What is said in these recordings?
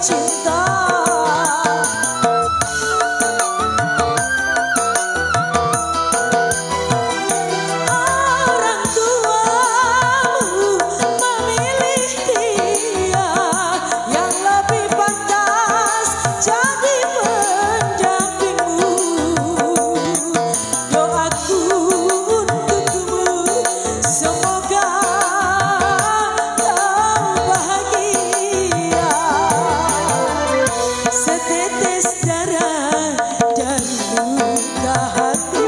cinta. Orang tuamu memilih dia yang lebih pantas jadi pendampingmu. Doaku untukmu, semoga kau bahagia. Setetes darah dari luka hati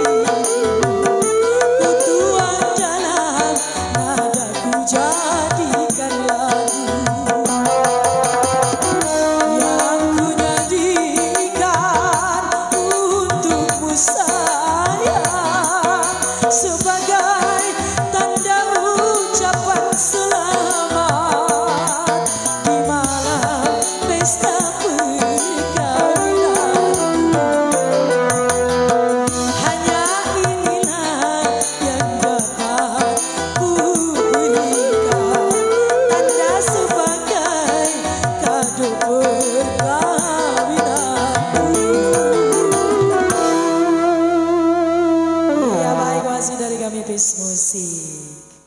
ku tuang dalam nadaku, jadikan lagu yang ku nyanyikan untukmu sayang, sebagai tanda ucapan selamat di malam pesta perkawinan. Hanya inilah yang dapat ku berikan, tanda sebagai kado perkawinanku. Ya baik, masih dari kami Peace Musik.